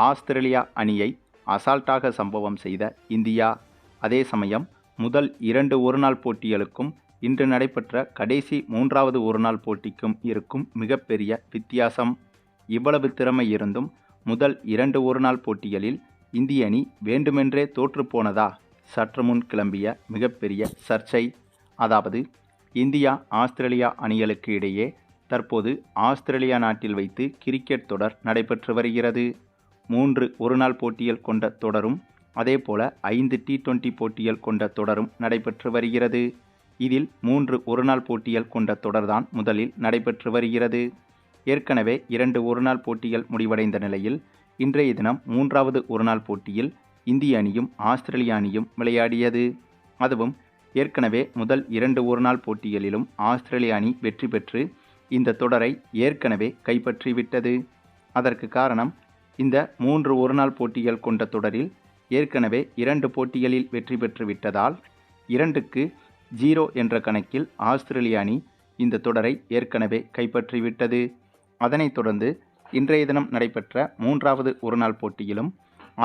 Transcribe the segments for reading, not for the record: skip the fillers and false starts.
Australia அணியை அசால்ட்டாக சம்பவம் செய்த இந்தியா. அதே சமயம் முதல் 2 ஒருநாள் போட்டிகளுக்கும் இன்று நடைபெற்ற கடைசி 3வது ஒருநாள் போட்டிக்கும் இருக்கும் மிகப்பெரிய வித்தியாசம். இவ்வளவு திறமை இருந்தும் முதல் 2 ஒருநாள் போட்டிகளில் இந்திய அணி வேண்டுமென்றே தோற்றுப்போனதா சற்று முன் கிளம்பிய மிகப்பெரிய சர்ச்சை. அதாவது இந்தியா ஆஸ்திரேலியா அணிகளுக்கு இடையே தற்போது ஆஸ்திரேலியா நாட்டில் வைத்து கிரிக்கெட் தொடர் நடைபெற்று வருகிறது. 3 ஒருநாள் போட்டிகள் கொண்ட தொடரும் அதேபோல 5 T20 போட்டிகள் கொண்ட தொடரும் நடைபெற்று வருகிறது. இதில் 3 ஒருநாள் போட்டிகள் கொண்ட தொடர்தான் முதலில் நடைபெற்று வருகிறது. ஏற்கனவே 2 ஒருநாள் போட்டிகள் முடிவடைந்த நிலையில் இன்றைய தினம் 3வது ஒருநாள் போட்டியில் இந்திய அணியும் ஆஸ்திரேலிய அணியும் விளையாடியது. அதுவும் ஏற்கனவே முதல் 2 ஒருநாள் போட்டிகளிலும் ஆஸ்திரேலிய அணி வெற்றி பெற்று இந்த தொடரை ஏற்கனவே கைப்பற்றிவிட்டது. அதற்கு காரணம் இந்த 3 ஒருநாள் போட்டிகள் கொண்ட தொடரில் ஏற்கனவே 2 போட்டிகளில் வெற்றி பெற்று விட்டதால் 2-0 என்ற கணக்கில் ஆஸ்திரேலிய அணி இந்த தொடரை ஏற்கனவே கைப்பற்றிவிட்டது. அதனைத் தொடர்ந்து இன்றைய தினம் நடைபெற்ற 3வது ஒருநாள் போட்டியிலும்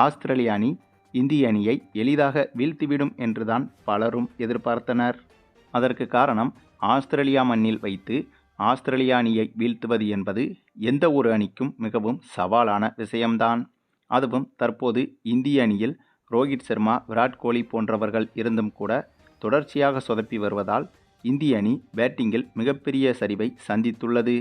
ஆஸ்திரேலிய அணி இந்திய அணியை எளிதாக வீழ்த்திவிடும் என்றுதான் பலரும் எதிர்பார்த்தனர். அதற்கு காரணம் ஆஸ்திரேலியா மண்ணில் வைத்து ஆஸ்திரேலியா அணியை வீழ்த்துவது என்பது எந்த ஒரு அணிக்கும் மிகவும் சவாலான விஷயம்தான். அதுவும் தற்போது இந்திய அணியில் ரோஹித் சர்மா, விராட் கோலி போன்றவர்கள் இருந்தும் கூட தொடர்ச்சியாக சொதப்பி வருவதால் இந்திய அணி பேட்டிங்கில் மிகப்பெரிய சரிவை சந்தித்துள்ளது.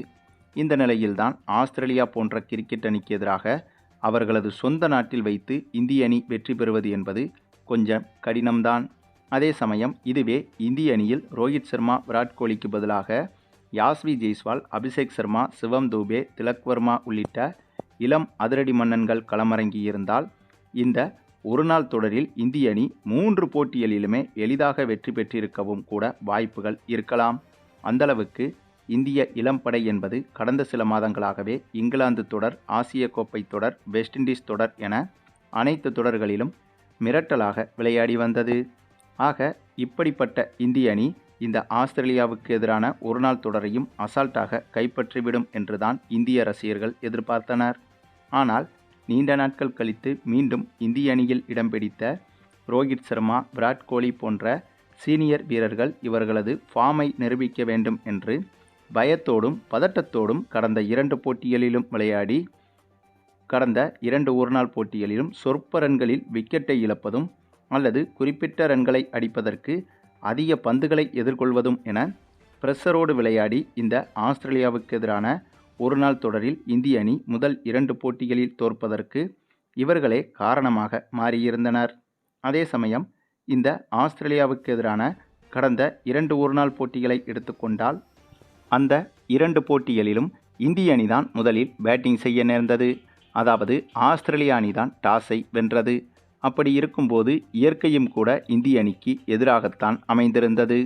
இந்த நிலையில்தான் ஆஸ்திரேலியா போன்ற கிரிக்கெட் அணிக்கு எதிராக அவர்களது சொந்த நாட்டில் வைத்து இந்திய அணி வெற்றி பெறுவது என்பது கொஞ்சம் கடினம்தான். அதே சமயம் இதுவே இந்திய அணியில் ரோஹித் சர்மா, விராட் கோலிக்கு பதிலாக யாஸ்வி ஜெய்ஸ்வால், அபிஷேக் சர்மா, சிவம் தூபே, திலக் வர்மா உள்ளிட்ட இளம் அதிரடி மன்னன்கள் களமிறங்கியிருந்தால் இந்த ஒருநாள் தொடரில் இந்திய அணி 3 போட்டிகளிலுமே எளிதாக வெற்றி பெற்றிருக்கவும் கூட வாய்ப்புகள் இருக்கலாம். அந்தளவுக்கு இந்திய இளம்படை என்பது கடந்த சில மாதங்களாகவே இங்கிலாந்து தொடர், ஆசிய கோப்பை தொடர், வெஸ்ட் இண்டீஸ் தொடர் என அனைத்து தொடர்களிலும் மிரட்டலாக விளையாடி வந்தது. ஆக இப்படிப்பட்ட இந்திய அணி இந்த ஆஸ்திரேலியாவுக்கு எதிரான ஒருநாள் தொடரையும் அசால்ட்டாக கைப்பற்றிவிடும் என்றுதான் இந்திய ரசிகர்கள் எதிர்பார்த்தனர். ஆனால் நீண்ட நாட்கள் கழித்து மீண்டும் இந்திய அணியில் இடம் பிடித்த ரோஹித் சர்மா, விராட் கோலி போன்ற சீனியர் வீரர்கள் இவர்களது ஃபார்மை நிரூபிக்க வேண்டும் என்று பயத்தோடும் பதட்டத்தோடும் கடந்த 2 போட்டிகளிலும் விளையாடி கடந்த 2 ஒருநாள் போட்டிகளிலும் சொற்ப ரன்களில் விக்கெட்டை இழப்பதும் அல்லது குறிப்பிட்ட ரன்களை அடிப்பதற்கு அதிக பந்துகளை எதிர்கொள்வதும் என பிரஷரோடு விளையாடி இந்த ஆஸ்திரேலியாவுக்கு எதிரான ஒருநாள் தொடரில் இந்திய அணி முதல் 2 போட்டிகளில் தோற்பதற்கு இவர்களே காரணமாக மாறியிருந்தனர். அதே சமயம் இந்த ஆஸ்திரேலியாவுக்கு எதிரான கடந்த 2 ஒருநாள் போட்டிகளை எடுத்துக்கொண்டால் அந்த 2 போட்டிகளிலும் இந்திய அணிதான் முதலில் பேட்டிங் செய்ய நேர்ந்தது. அதாவது ஆஸ்திரேலிய அணிதான் டாஸை வென்றது. அப்படி இருக்கும்போது இயற்கையும் கூட இந்திய அணிக்கு எதிராகத்தான் அமைந்திருந்தது.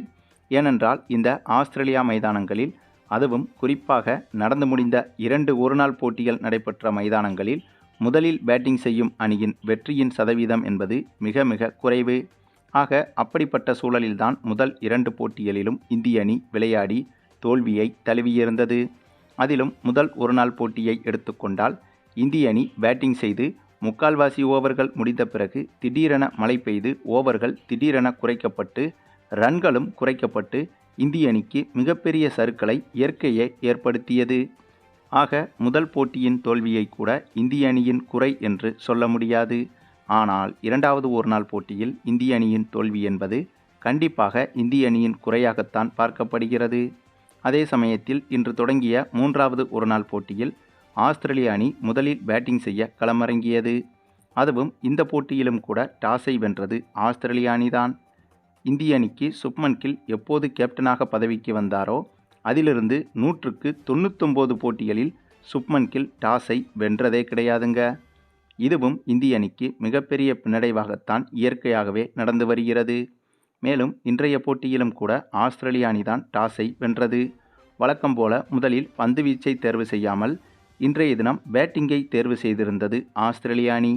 ஏனென்றால் இந்த ஆஸ்திரேலியா மைதானங்களில், அதுவும் குறிப்பாக நடந்து முடிந்த 2 ஒருநாள் போட்டிகள் நடைபெற்ற மைதானங்களில் முதலில் பேட்டிங் செய்யும் அணியின் வெற்றியின் சதவீதம் என்பது மிக மிக குறைவு. ஆக அப்படிப்பட்ட சூழலில்தான் முதல் 2 போட்டிகளிலும் இந்திய அணி விளையாடி தோல்வியை தழுவியிருந்தது. அதிலும் முதல் ஒருநாள் போட்டியை எடுத்துக்கொண்டால் இந்திய அணி பேட்டிங் செய்து முக்கால்வாசி ஓவர்கள் முடிந்த பிறகு திடீரென மழை பெய்து ஓவர்கள் திடீரென குறைக்கப்பட்டு ரன்களும் குறைக்கப்பட்டு இந்திய அணிக்கு மிகப்பெரிய சறுக்கலை இயற்கையே ஏற்படுத்தியது. ஆக முதல் போட்டியின் தோல்வியை கூட இந்திய அணியின் குறை என்று சொல்ல முடியாது. ஆனால் 2வது ஒருநாள் போட்டியில் இந்திய அணியின் தோல்வி என்பது கண்டிப்பாக இந்திய அணியின் குறையாகத்தான் பார்க்கப்படுகிறது. அதே சமயத்தில் இன்று தொடங்கிய 3வது ஒருநாள் போட்டியில் ஆஸ்திரேலிய அணி முதலில் பேட்டிங் செய்ய களமிறங்கியது. அதுவும் இந்த போட்டியிலும் கூட டாஸை வென்றது ஆஸ்திரேலிய அணிதான். இந்திய அணிக்கு சுப்மன் கில் எப்போது கேப்டனாக பதவிக்கு வந்தாரோ அதிலிருந்து 100க்கு 99 போட்டிகளில் சுப்மன் கில் டாஸை வென்றதே கிடையாதுங்க. இதுவும் இந்திய அணிக்கு மிகப்பெரிய பின்னடைவாகத்தான் இயற்கையாகவே நடந்து வருகிறது. மேலும் இன்றைய போட்டியிலும் கூட ஆஸ்திரேலிய அணிதான் டாஸை வென்றது. வழக்கம் போல முதலில் பந்து வீச்சை தேர்வு செய்யாமல் இன்றைய தினம் பேட்டிங்கை தேர்வு செய்திருந்தது ஆஸ்திரேலிய அணி.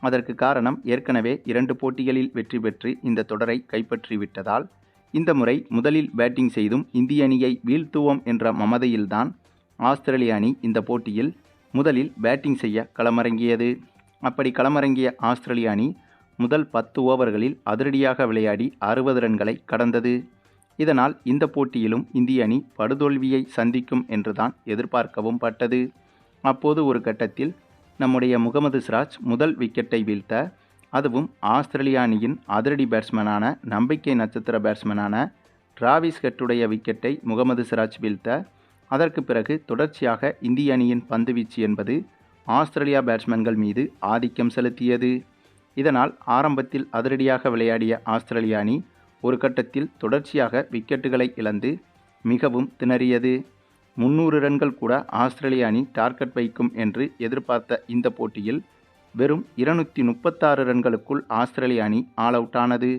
அதற்கு காரணம் ஏற்கனவே 2 போட்டிகளில் வெற்றி பெற்று இந்த தொடரை கைப்பற்றிவிட்டதால் இந்த முறை முதலில் பேட்டிங் செய்தும் இந்திய அணியை வீழ்த்துவோம் என்ற மமதையில்தான் ஆஸ்திரேலிய அணி இந்த போட்டியில் முதலில் பேட்டிங் செய்ய களமிறங்கியது. அப்படி களமிறங்கிய ஆஸ்திரேலிய அணி முதல் 10 ஓவர்களில் அதிரடியாக விளையாடி 60 ரன்களை கடந்தது. இதனால் இந்த போட்டியிலும் இந்திய அணி படுதோல்வியை சந்திக்கும் என்றுதான் எதிர்பார்க்கவும் பட்டது. அப்போது ஒரு கட்டத்தில் நம்முடைய முகமது சிராஜ் முதல் விக்கெட்டை வீழ்த்த, அதுவும் ஆஸ்திரேலிய அணியின் அதிரடி பேட்ஸ்மேனான நம்பிக்கை நட்சத்திர பேட்ஸ்மேனான டிராவிஸ் ஹெட்டுடைய விக்கெட்டை முகமது சிராஜ் வீழ்த்த, அதற்கு பிறகு தொடர்ச்சியாக இந்திய அணியின் பந்துவீச்சு என்பது ஆஸ்திரேலியா பேட்ஸ்மேன்கள் மீது ஆதிக்கம் செலுத்தியது. இதனால் ஆரம்பத்தில் அதிரடியாக விளையாடிய ஆஸ்திரேலிய அணி ஒரு கட்டத்தில் தொடர்ச்சியாக விக்கெட்டுகளை இழந்து மிகவும் திணறியது. 300 ரன்கள் கூட ஆஸ்திரேலிய அணி டார்கெட் வைக்கும் என்று எதிர்பார்த்த இந்த போட்டியில் வெறும் 236 ரன்களுக்குள் ஆஸ்திரேலிய அணி ஆல் அவுட் ஆனது.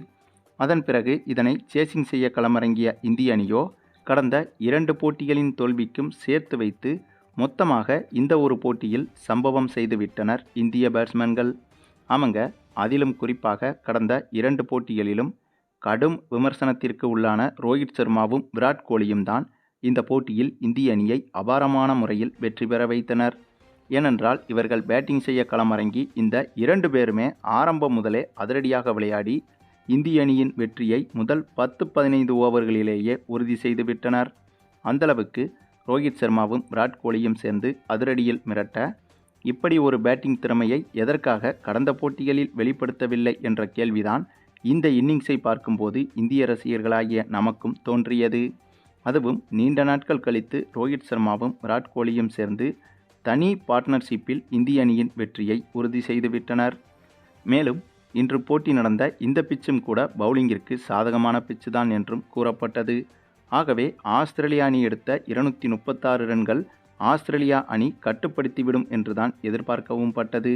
அதன் பிறகு இதனை சேசிங் செய்ய களமிறங்கிய இந்திய அணியோ கடந்த 2 போட்டிகளின் தோல்விக்கும் சேர்த்து வைத்து மொத்தமாக இந்த ஒரு போட்டியில் சம்பவம் செய்துவிட்டனர் இந்திய பேட்ஸ்மேன்கள். ஆமாங்க, அதிலும் குறிப்பாக கடந்த 2 போட்டிகளிலும் கடும் விமர்சனத்திற்கு உள்ளான ரோஹித் சர்மாவும் விராட் கோலியும் தான் இந்த போட்டியில் இந்திய அணியை அபாரமான முறையில் வெற்றி பெற வைத்தனர். ஏனென்றால் இவர்கள் பேட்டிங் செய்ய களமிறங்கி இந்த 2 பேருமே ஆரம்பம் முதலே அதிரடியாக விளையாடி இந்திய அணியின் வெற்றியை முதல் 10-15 ஓவர்களிலேயே உறுதி செய்துவிட்டனர். அந்தளவுக்கு ரோஹித் சர்மாவும் விராட் கோலியும் சேர்ந்து அதிரடியில் மிரட்ட, இப்படி ஒரு பேட்டிங் திறமையை எதற்காக கடந்த போட்டிகளில் வெளிப்படுத்தவில்லை என்ற கேள்விதான் இந்த இன்னிங்ஸை பார்க்கும்போது இந்திய ரசிகர்களாகிய நமக்கும் தோன்றியது. அதுவும் நீண்ட நாட்கள் கழித்து ரோஹித் சர்மாவும் விராட் கோலியும் சேர்ந்து தனி பார்ட்னர்ஷிப்பில் இந்திய அணியின் வெற்றியை உறுதி செய்துவிட்டனர். மேலும் இன்று போட்டி நடந்த இந்த பிச்சும் கூட பவுலிங்கிற்கு சாதகமான பிச்சு தான் என்றும் கூறப்பட்டது. ஆகவே ஆஸ்திரேலிய அணி எடுத்த 236 ரன்கள் ஆஸ்திரேலியா அணி கட்டுப்படுத்திவிடும் என்றுதான் எதிர்பார்க்கவும் பட்டது.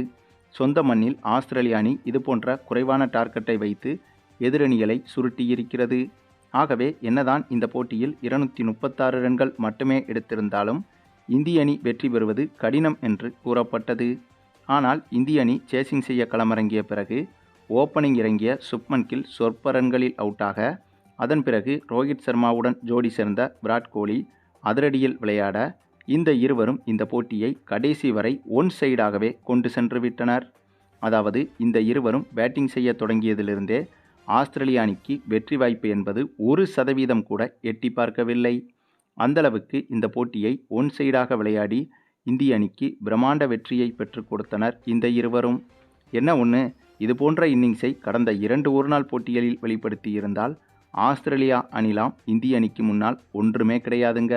சொந்த மண்ணில் ஆஸ்திரேலிய அணி இதுபோன்ற குறைவான டார்கெட்டை வைத்து எதிரணிகளை சுருட்டியிருக்கிறது. ஆகவே என்னதான் இந்த போட்டியில் 236 ரன்கள் மட்டுமே எடுத்திருந்தாலும் இந்திய அணி வெற்றி பெறுவது கடினம் என்று கூறப்பட்டது. ஆனால் இந்திய அணி சேசிங் செய்ய களமிறங்கிய பிறகு ஓப்பனிங் இறங்கிய சுப்மன் கில் சொற்ப ரன்களில் அவுட்டாக, அதன் பிறகு ரோஹித் சர்மாவுடன் ஜோடி சேர்ந்த விராட் கோலி அதிரடியில் விளையாட, இந்த இருவரும் இந்த போட்டியை கடைசி வரை ஒன் சைடாகவே கொண்டு சென்று விட்டனர். அதாவது இந்த இருவரும் பேட்டிங் செய்ய தொடங்கியதிலிருந்தே ஆஸ்திரேலிய அணிக்கு வெற்றி வாய்ப்பு என்பது 1% கூட எட்டி பார்க்கவில்லை. அந்தளவுக்கு இந்த போட்டியை ஒன் சைடாக விளையாடி இந்திய அணிக்கு பிரம்மாண்ட வெற்றியை பெற்றுக் கொடுத்தனர் இந்த இருவரும். என்ன ஒன்று, இது போன்ற இன்னிங்ஸை கடந்த 2 ஒருநாள் போட்டிகளில் வெளிப்படுத்தியிருந்தால் ஆஸ்திரேலியா அணிலாம் இந்திய அணிக்கு முன்னால் ஒன்றுமே கிடையாதுங்க.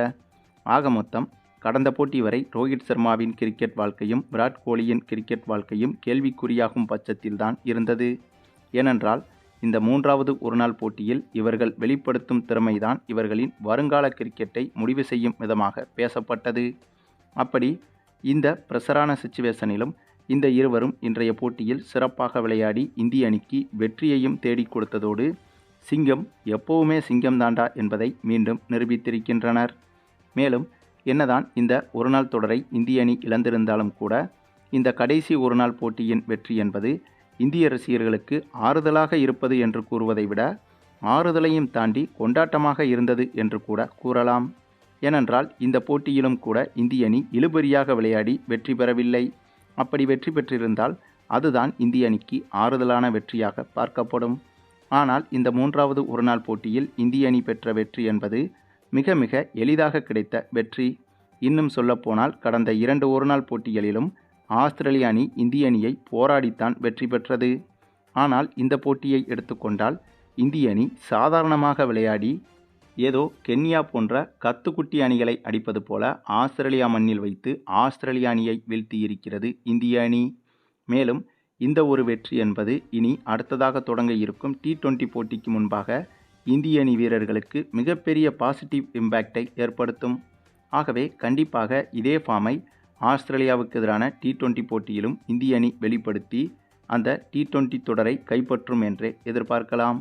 ஆக மொத்தம் கடந்த போட்டி வரை ரோஹித் சர்மாவின் கிரிக்கெட் வாழ்க்கையும் விராட் கோலியின் கிரிக்கெட் வாழ்க்கையும் கேள்விக்குறியாகும் பட்சத்தில்தான் இருந்தது. ஏனென்றால் இந்த 3வது ஒருநாள் போட்டியில் இவர்கள் வெளிப்படுத்தும் திறமைதான் இவர்களின் வருங்கால கிரிக்கெட்டை முடிவு செய்யும் விதமாக பேசப்பட்டது. அப்படி இந்த பிரஷரான சிச்சுவேஷனிலும் இந்த இருவரும் இன்றைய போட்டியில் சிறப்பாக விளையாடி இந்திய அணிக்கு வெற்றியையும் தேடிக் கொடுத்ததோடு சிங்கம் எப்போவுமே சிங்கம் தாண்டா என்பதை மீண்டும் நிரூபித்திருக்கின்றனர். மேலும் என்னதான் இந்த ஒருநாள் தொடரை இந்திய அணி இழந்திருந்தாலும் கூட இந்த கடைசி ஒருநாள் போட்டியின் வெற்றி என்பது இந்திய ரசிகர்களுக்கு ஆறுதலாக இருப்பது என்று கூறுவதை விட ஆறுதலையும் தாண்டி கொண்டாட்டமாக இருந்தது என்று கூட கூறலாம். ஏனென்றால் இந்த போட்டியிலும் கூட இந்திய அணி இழுபறியாக விளையாடி வெற்றி பெறவில்லை. அப்படி வெற்றி பெற்றிருந்தால் அதுதான் இந்திய அணிக்கு ஆறுதலான வெற்றியாக பார்க்கப்படும். ஆனால் இந்த 3வது ஒருநாள் போட்டியில் இந்திய அணி பெற்ற வெற்றி என்பது மிக மிக எளிதாக கிடைத்த வெற்றி. இன்னும் சொல்லப்போனால் கடந்த 2 ஒருநாள் போட்டிகளிலும் ஆஸ்திரேலிய அணி இந்திய அணியை போராடித்தான் வெற்றி பெற்றது. ஆனால் இந்த போட்டியை எடுத்துக்கொண்டால் இந்திய அணி சாதாரணமாக விளையாடி ஏதோ கென்யா போன்ற கத்துக்குட்டி அணிகளை அடிப்பது போல ஆஸ்திரேலியா மண்ணில் வைத்து ஆஸ்திரேலிய அணியை வீழ்த்தியிருக்கிறது இந்திய அணி. மேலும் இந்த ஒரு வெற்றி என்பது இனி அடுத்ததாக தொடங்க இருக்கும் T20 போட்டிக்கு முன்பாக இந்திய அணி வீரர்களுக்கு மிகப்பெரிய பாசிட்டிவ் இம்பேக்டை ஏற்படுத்தும். ஆகவே கண்டிப்பாக இதே ஃபார்மை ஆஸ்திரேலியாவுக்கு எதிரான T20 போட்டியிலும் இந்திய அணி வெளிப்படுத்தி அந்த T20 தொடரை கைப்பற்றும் என்றே எதிர்பார்க்கலாம்.